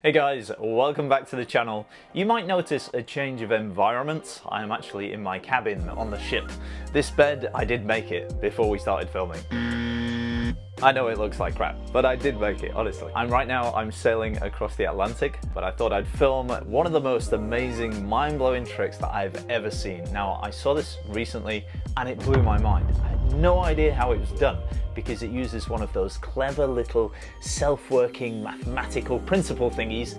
Hey guys, welcome back to the channel. You might notice a change of environment. I am actually in my cabin on the ship. This bed, I did make it before we started filming. I know it looks like crap, but I did make it, honestly. And right now I'm sailing across the Atlantic, but I thought I'd film one of the most amazing, mind-blowing tricks that I've ever seen. Now, I saw this recently and it blew my mind. I had no idea how it was done because it uses one of those clever little self-working mathematical principle thingies.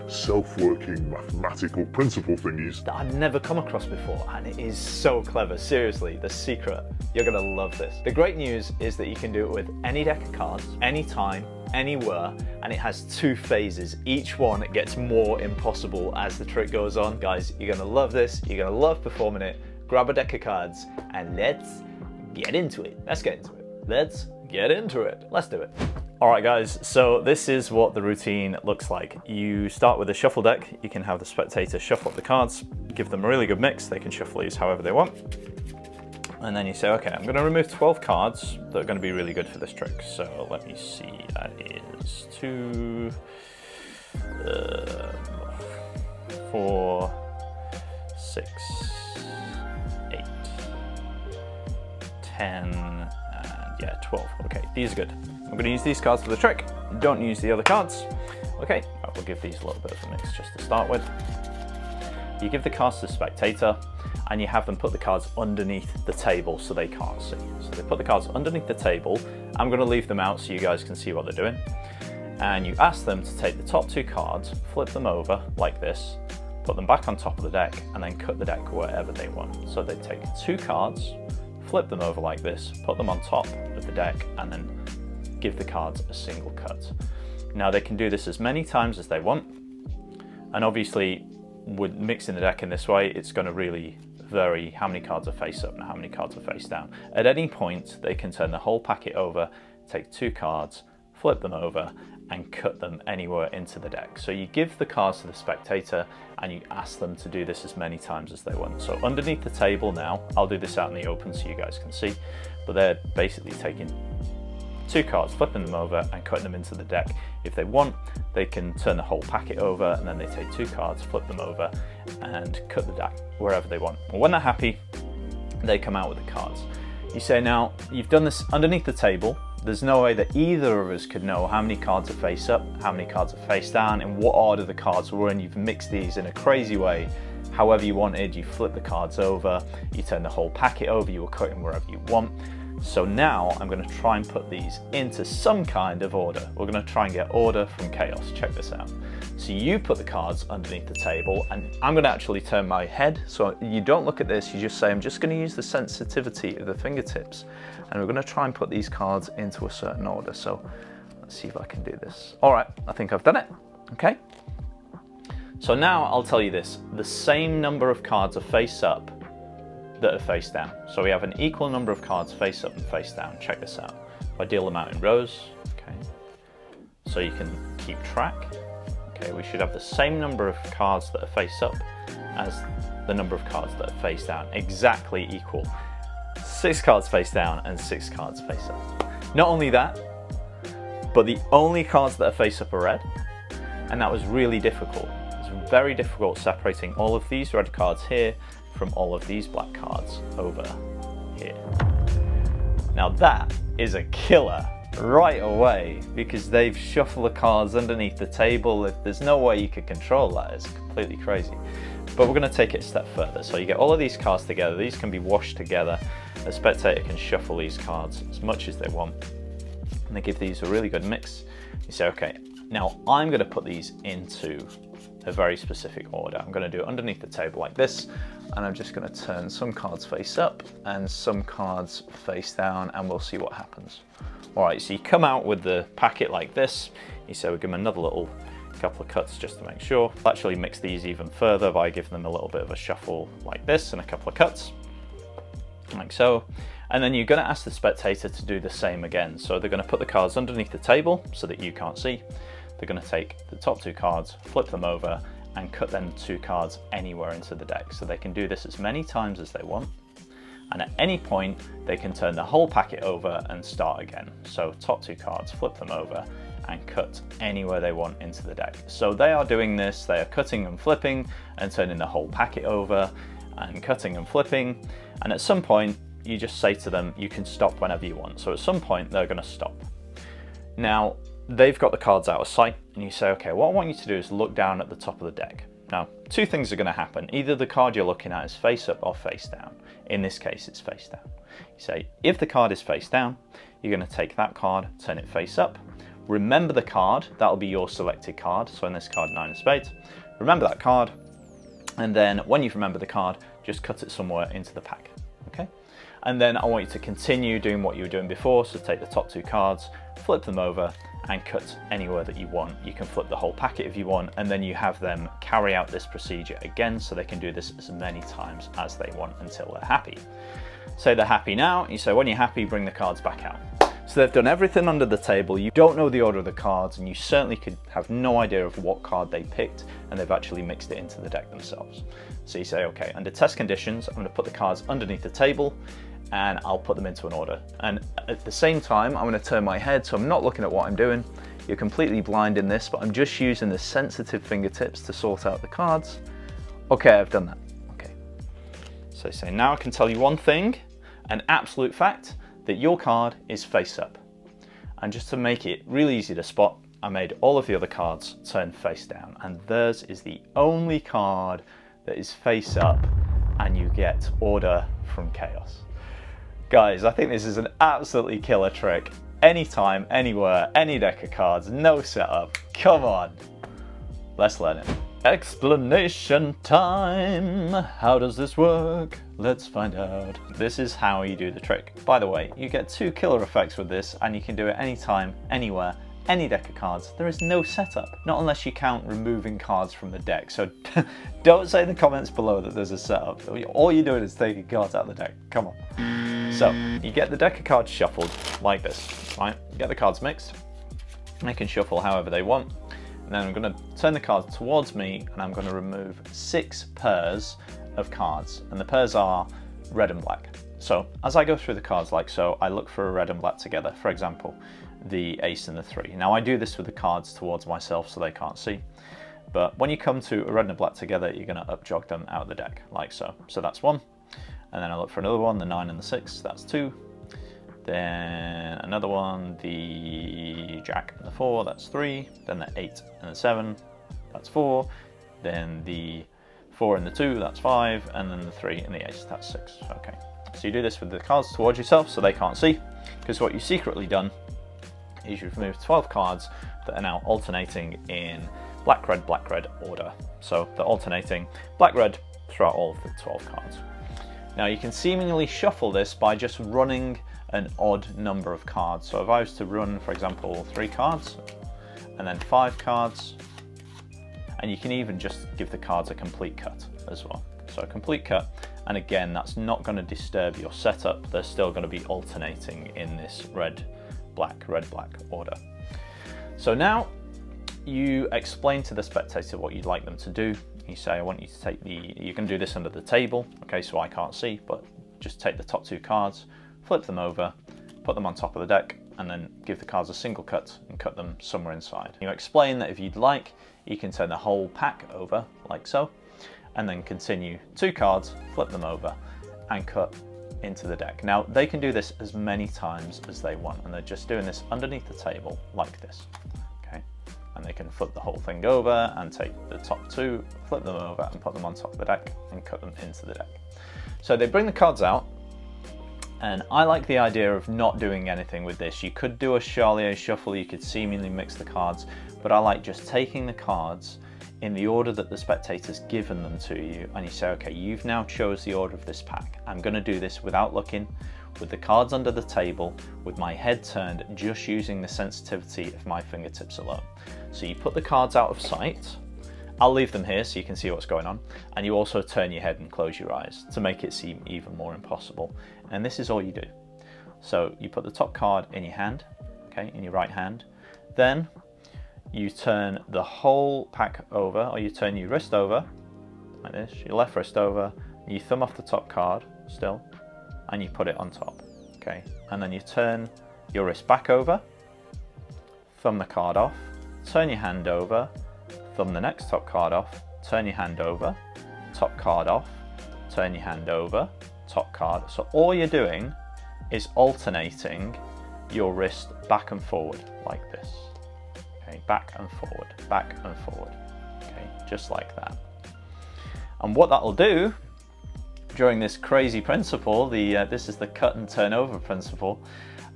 That I've never come across before, and it is so clever. Seriously, the secret. You're gonna love this. The great news is that you can do it with any deck of cards, anytime, anywhere, and it has two phases. Each one gets more impossible as the trick goes on. Guys, you're gonna love this. You're gonna love performing it. Grab a deck of cards and let's get into it. Let's get into it. Let's get into it. Let's do it. All right, guys, so this is what the routine looks like. You start with a shuffle deck. You can have the spectator shuffle up the cards, give them a really good mix. They can shuffle these however they want. And then you say, okay, I'm gonna remove 12 cards that are gonna be really good for this trick. So let me see, that is 2, 4, 6, 8, 10, and yeah, 12. Okay, these are good. I'm gonna use these cards for the trick. Don't use the other cards. Okay, I will give these a little bit of a mix just to start with. You give the cards to the spectator and you have them put the cards underneath the table so they can't see. So they put the cards underneath the table. I'm gonna leave them out so you guys can see what they're doing. And you ask them to take the top two cards, flip them over like this, put them back on top of the deck, and then cut the deck wherever they want. So they take two cards, flip them over like this, put them on top of the deck, and then give the cards a single cut. Now they can do this as many times as they want. And obviously, with mixing the deck in this way, it's going to really vary how many cards are face up and how many cards are face down. At any point, they can turn the whole packet over, take two cards, flip them over, and cut them anywhere into the deck. So you give the cards to the spectator and you ask them to do this as many times as they want. So underneath the table now, I'll do this out in the open so you guys can see, but they're basically taking two cards, flipping them over and cutting them into the deck. If they want, they can turn the whole packet over and then they take two cards, flip them over and cut the deck wherever they want. Well, when they're happy, they come out with the cards. You say, now, you've done this underneath the table. There's no way that either of us could know how many cards are face up, how many cards are face down, in what order the cards were, and you've mixed these in a crazy way. However you wanted, you flip the cards over, you turn the whole packet over, you were cutting wherever you want. So now I'm going to try and put these into some kind of order. We're going to try and get order from chaos. Check this out. So you put the cards underneath the table and I'm going to actually turn my head. So you don't look at this, you just say, I'm just going to use the sensitivity of the fingertips. And we're going to try and put these cards into a certain order. So let's see if I can do this. All right, I think I've done it. Okay. So now I'll tell you this, the same number of cards are face up that are face down. So we have an equal number of cards face up and face down. Check this out. If I deal them out in rows, okay, so you can keep track. Okay, we should have the same number of cards that are face up as the number of cards that are face down, exactly equal. 6 cards face down and 6 cards face up. Not only that, but the only cards that are face up are red, and that was really difficult. It's very difficult separating all of these red cards here from all of these black cards over here. Now that is a killer right away because they've shuffled the cards underneath the table. There's no way you could control that. It's completely crazy. But we're going to take it a step further. So you get all of these cards together. These can be washed together. The spectator can shuffle these cards as much as they want. And they give these a really good mix. You say, okay, now I'm going to put these into a very specific order. I'm going to do it underneath the table like this, and I'm just going to turn some cards face up and some cards face down, and we'll see what happens. All right, so you come out with the packet like this. You say, we'll give them another little couple of cuts just to make sure. I'll actually mix these even further by giving them a little bit of a shuffle like this and a couple of cuts, like so. And then you're going to ask the spectator to do the same again. So they're going to put the cards underneath the table so that you can't see. They're going to take the top two cards, flip them over, and cut them two cards anywhere into the deck. So they can do this as many times as they want. And at any point, they can turn the whole packet over and start again. So top two cards, flip them over, and cut anywhere they want into the deck. So they are doing this, they are cutting and flipping and turning the whole packet over and cutting and flipping, and at some point you just say to them, you can stop whenever you want. So at some point they're going to stop. Now they've got the cards out of sight, and you say, okay, what I want you to do is look down at the top of the deck. Now, two things are going to happen. Either the card you're looking at is face up or face down. In this case, it's face down. You say, if the card is face down, you're going to take that card, turn it face up. Remember the card, that'll be your selected card. So in this card, 9 of spades. Remember that card, and then when you've remembered the card, just cut it somewhere into the pack, okay? And then I want you to continue doing what you were doing before. So take the top 2 cards, flip them over, and cut anywhere that you want. You can flip the whole packet if you want, and then you have them carry out this procedure again, so they can do this as many times as they want until they're happy. Say they're happy now, you say when you're happy, bring the cards back out. So they've done everything under the table, you don't know the order of the cards, and you certainly could have no idea of what card they picked, and they've actually mixed it into the deck themselves. So you say, okay, under test conditions, I'm going to put the cards underneath the table, and I'll put them into an order. And at the same time, I'm going to turn my head, so I'm not looking at what I'm doing. You're completely blind in this, but I'm just using the sensitive fingertips to sort out the cards. Okay, I've done that. Okay. So say, now I can tell you one thing, an absolute fact, that your card is face up. And just to make it really easy to spot, I made all of the other cards turn face down, and theirs is the only card that is face up, and you get order from chaos. Guys, I think this is an absolutely killer trick. Anytime, anywhere, any deck of cards, no setup. Come on, let's learn it. Explanation time. How does this work? Let's find out. This is how you do the trick. By the way, you get 2 killer effects with this, and you can do it anytime, anywhere, any deck of cards. There is no setup, not unless you count removing cards from the deck. So don't say in the comments below that there's a setup. All you're doing is taking cards out of the deck. Come on. So you get the deck of cards shuffled like this, right? You get the cards mixed. They can shuffle however they want. And then I'm going to turn the cards towards me, and I'm going to remove 6 pairs of cards. And the pairs are red and black. So as I go through the cards like so, I look for a red and black together. For example, the ace and the 3. Now I do this with the cards towards myself so they can't see. But when you come to a red and a black together, you're going to up jog them out of the deck like so. So that's 1. And then I look for another one, the 9 and the 6, that's 2. Then another one, the jack and the 4, that's 3. Then the 8 and the 7, that's 4. Then the 4 and the 2, that's 5. And then the 3 and the ace, that's 6. Okay. So you do this with the cards towards yourself so they can't see, because what you've secretly done is you've removed 12 cards that are now alternating in black, red order. So they're alternating black, red throughout all of the 12 cards. Now you can seemingly shuffle this by just running an odd number of cards. So if I was to run, for example, 3 cards and then 5 cards, and you can even just give the cards a complete cut as well. So a complete cut, and again, that's not going to disturb your setup. They're still going to be alternating in this red, black order. So now you explain to the spectator what you'd like them to do. You say, I want you to take you can do this under the table, okay, so I can't see, but just take the top 2 cards, flip them over, put them on top of the deck, and then give the cards a single cut and cut them somewhere inside. You explain that if you'd like, you can turn the whole pack over, like so, and then continue 2 cards, flip them over, and cut into the deck. Now, they can do this as many times as they want, and they're just doing this underneath the table, like this, okay? And they can flip the whole thing over and take the top 2, flip them over and put them on top of the deck and cut them into the deck. So they bring the cards out, and I like the idea of not doing anything with this. You could do a Charlier shuffle, you could seemingly mix the cards, but I like just taking the cards in the order that the spectator's given them to you, and you say, okay, you've now chose the order of this pack. I'm going to do this without looking, with the cards under the table, with my head turned, just using the sensitivity of my fingertips alone. So you put the cards out of sight. I'll leave them here so you can see what's going on, and you also turn your head and close your eyes to make it seem even more impossible. And this is all you do. So you put the top card in your hand, okay, in your right hand, then you turn the whole pack over, or you turn your wrist over, like this, your left wrist over, you thumb off the top card still, and you put it on top, okay? And then you turn your wrist back over, thumb the card off, turn your hand over, thumb the next top card off, turn your hand over, top card off, turn your hand over, top card. So all you're doing is alternating your wrist back and forward like this. Okay, back and forward, okay, just like that. And what that'll do during this crazy principle, this is the cut and turn over principle.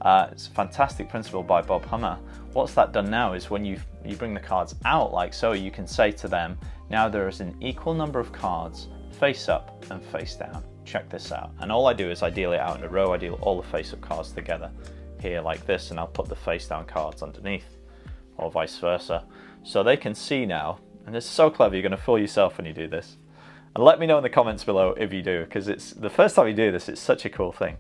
It's a fantastic principle by Bob Hummer. What's that done now is when you bring the cards out like so, you can say to them, now there is an equal number of cards face up and face down. Check this out. And all I do is I deal it out in a row. I deal all the face up cards together here like this, and I'll put the face down cards underneath, or vice versa. So they can see now, and it's so clever, you're going to fool yourself when you do this. And let me know in the comments below if you do, because it's the first time you do this, it's such a cool thing.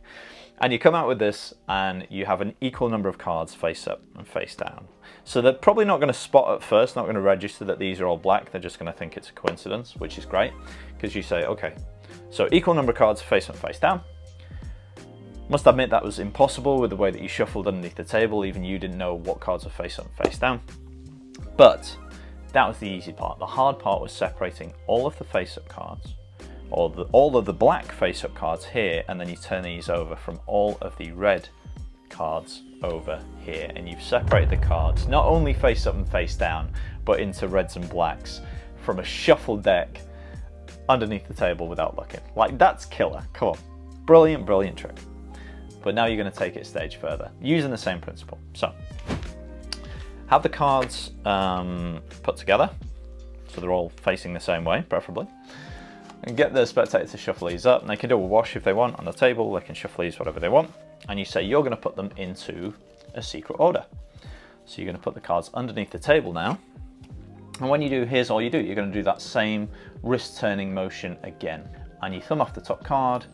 And you come out with this and you have an equal number of cards face up and face down. So they're probably not going to spot at first, not going to register that these are all black. They're just going to think it's a coincidence, which is great, because you say, okay, so equal number of cards face up and face down. Must admit that was impossible with the way that you shuffled underneath the table. Even you didn't know what cards were face up and face down. But that was the easy part. The hard part was separating all of the face up cards, or all of the black face up cards here, and then you turn these over from all of the red cards over here, and you've separated the cards not only face up and face down, but into reds and blacks from a shuffled deck underneath the table without looking. Like, that's killer. Come on, brilliant, brilliant trick. But now you're going to take it a stage further using the same principle. So have the cards put together so they're all facing the same way, preferably, and get the spectator to shuffle these up. And they can do a wash if they want on the table. They can shuffle these whatever they want, and you say you're going to put them into a secret order. So you're going to put the cards underneath the table now, and when you do, here's all you do. You're going to do that same wrist turning motion again, and you thumb off the top card,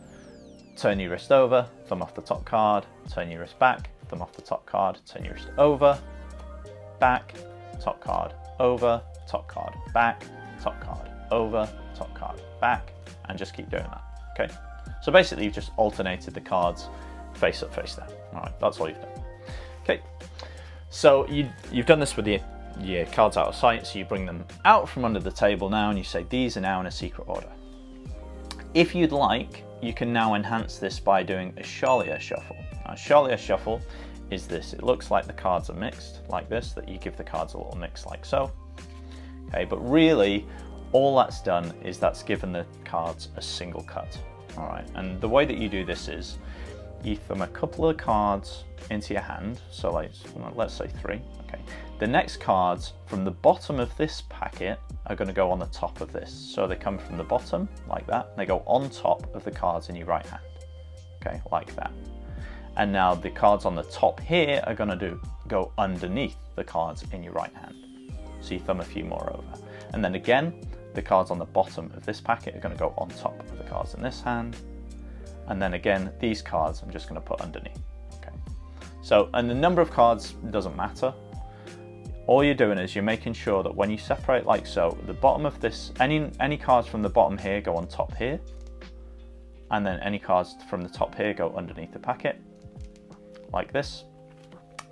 turn your wrist over, thumb off the top card, turn your wrist back, thumb off the top card, turn your wrist over, back, top card, over, top card, back, top card, over, top card, back, and just keep doing that, okay? So basically you've just alternated the cards face up, face down. All right, that's all you've done. Okay, so you've done this with your cards out of sight, so you bring them out from under the table now, and you say these are now in a secret order. If you'd like, you can now enhance this by doing a Charlier shuffle. Now, Charlier shuffle is this. It looks like the cards are mixed like this, that you give the cards a little mix like so. Okay, but really all that's done is that's given the cards a single cut. All right, and the way that you do this is you thumb a couple of cards into your hand, so like, let's say 3. Okay, the next cards from the bottom of this packet are going to go on the top of this. So they come from the bottom like that, and they go on top of the cards in your right hand. Okay, like that. And now the cards on the top here are going to go underneath the cards in your right hand. So you thumb a few more over. And then again, the cards on the bottom of this packet are going to go on top of the cards in this hand. And then again, these cards I'm just going to put underneath. Okay. So, and the number of cards doesn't matter. All you're doing is you're making sure that when you separate like so, the bottom of this, any cards from the bottom here go on top here, and then any cards from the top here go underneath the packet, like this.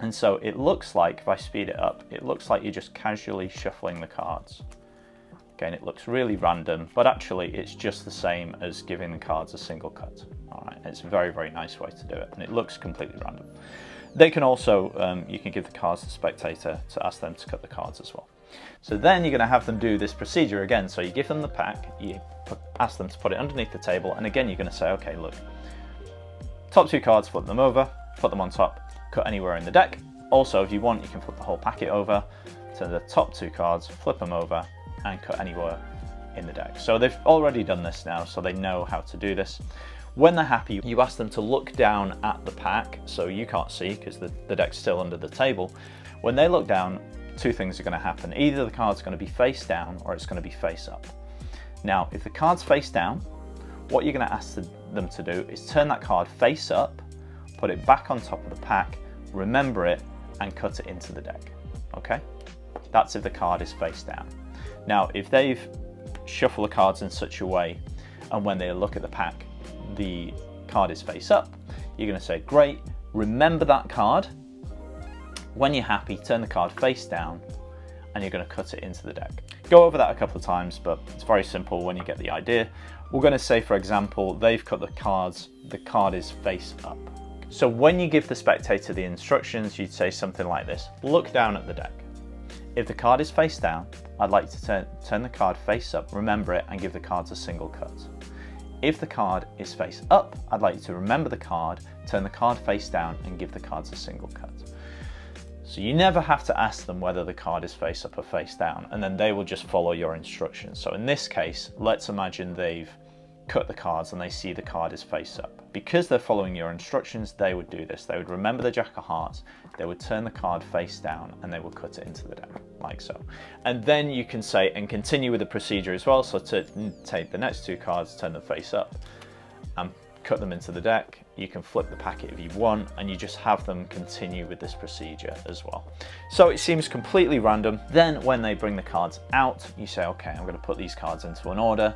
And so it looks like, if I speed it up, it looks like you're just casually shuffling the cards. Again, it looks really random, but actually it's just the same as giving the cards a single cut. All right, it's a very, very nice way to do it, and it looks completely random. They can also, you can give the cards to the spectator to ask them to cut the cards as well. So then you're going to have them do this procedure again. So you give them the pack, you ask them to put it underneath the table, and again you're going to say, okay, look, top 2 cards, flip them over, put them on top, cut anywhere in the deck. Also, if you want, you can flip the whole packet over to the top 2 cards, flip them over, and cut anywhere in the deck. So they've already done this now, so they know how to do this. When they're happy, you ask them to look down at the pack, so you can't see because the deck's still under the table. When they look down, 2 things are going to happen. Either the card's going to be face down or it's going to be face up. Now, if the card's face down, what you're going to ask them to do is turn that card face up, put it back on top of the pack, remember it, and cut it into the deck. Okay? That's if the card is face down. Now, if they've shuffled the cards in such a way, and when they look at the pack, the card is face up, you're going to say, great, remember that card, When you're happy, turn the card face down and you're going to cut it into the deck. Go over that a couple of times, but it's very simple when you get the idea. We're going to say, for example, they've cut the cards, the card is face up. So when you give the spectator the instructions, you'd say something like this: look down at the deck. If the card is face down, I'd like to turn the card face up, remember it, and give the cards a single cut. If the card is face up, I'd like you to remember the card, turn the card face down, and give the cards a single cut. So you never have to ask them whether the card is face up or face down, and then they will just follow your instructions. So in this case, let's imagine they've cut the cards and they see the card is face up. Because they're following your instructions, they would do this. They would remember the Jack of Hearts, they would turn the card face down, and they would cut it into the deck, like so. And then you can say, and continue with the procedure as well, so to take the next two cards, turn them face up, and cut them into the deck. You can flip the packet if you want, and you just have them continue with this procedure as well. So it seems completely random. Then when they bring the cards out, you say, okay, I'm going to put these cards into an order,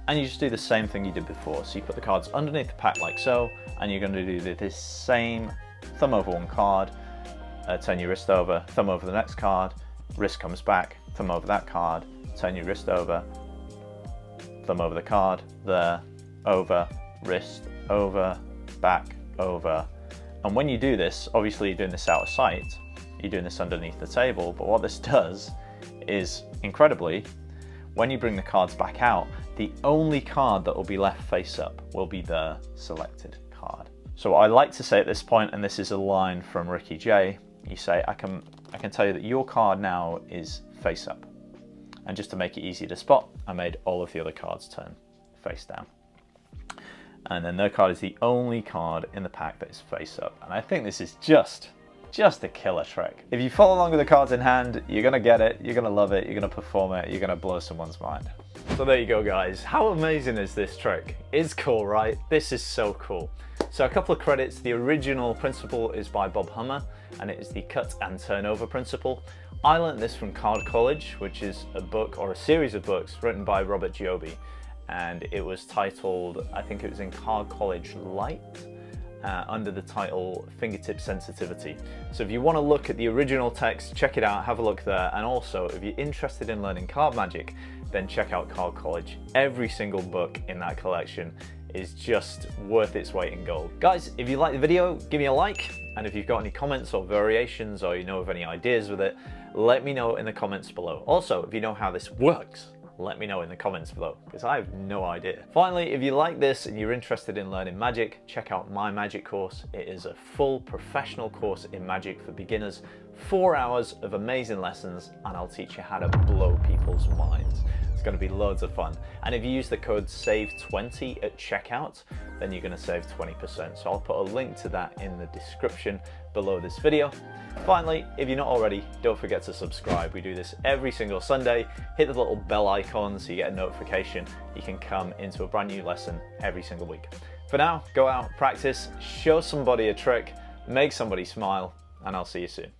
and you just do the same thing you did before. So you put the cards underneath the pack like so, and you're going to do this same thumb over one card, turn your wrist over, thumb over the next card, wrist comes back, thumb over that card, turn your wrist over, thumb over the card, there, over, wrist, over, back, over. And when you do this, obviously you're doing this out of sight, you're doing this underneath the table, but what this does is, incredibly, when you bring the cards back out, the only card that will be left face up will be the selected card. So what I like to say at this point, and this is a line from Ricky J, you say, I can tell you that your card now is face up. And just to make it easy to spot, I made all of the other cards turn face down. And then their card is the only card in the pack that is face up. And I think this is just a killer trick. If you follow along with the cards in hand, you're gonna get it, you're gonna love it, you're gonna perform it, you're gonna blow someone's mind. So there you go, guys. How amazing is this trick? It's cool, right? This is so cool. So a couple of credits. The original principle is by Bob Hummer, and it is the cut and turnover principle. I learned this from Card College, which is a book or a series of books written by Robert Giobbe, and it was titled, I think it was in Card College Light, under the title Fingertip Sensitivity. So if you want to look at the original text, check it out, have a look there. And also, if you're interested in learning card magic, then check out Card College. Every single book in that collection is just worth its weight in gold. Guys, if you like the video, give me a like. And if you've got any comments or variations, or you know of any ideas with it, let me know in the comments below. Also, if you know how this works, let me know in the comments below, because I have no idea. Finally, if you like this and you're interested in learning magic, check out my magic course. It is a full professional course in magic for beginners, 4 hours of amazing lessons, and I'll teach you how to blow people's minds. It's going to be loads of fun. And if you use the code SAVE20 at checkout, then you're going to save 20%. So I'll put a link to that in the description below this video. Finally, if you're not already, don't forget to subscribe. We do this every single Sunday. Hit the little bell icon so you get a notification. You can come into a brand new lesson every single week. For now, go out, practice, show somebody a trick, make somebody smile, and I'll see you soon.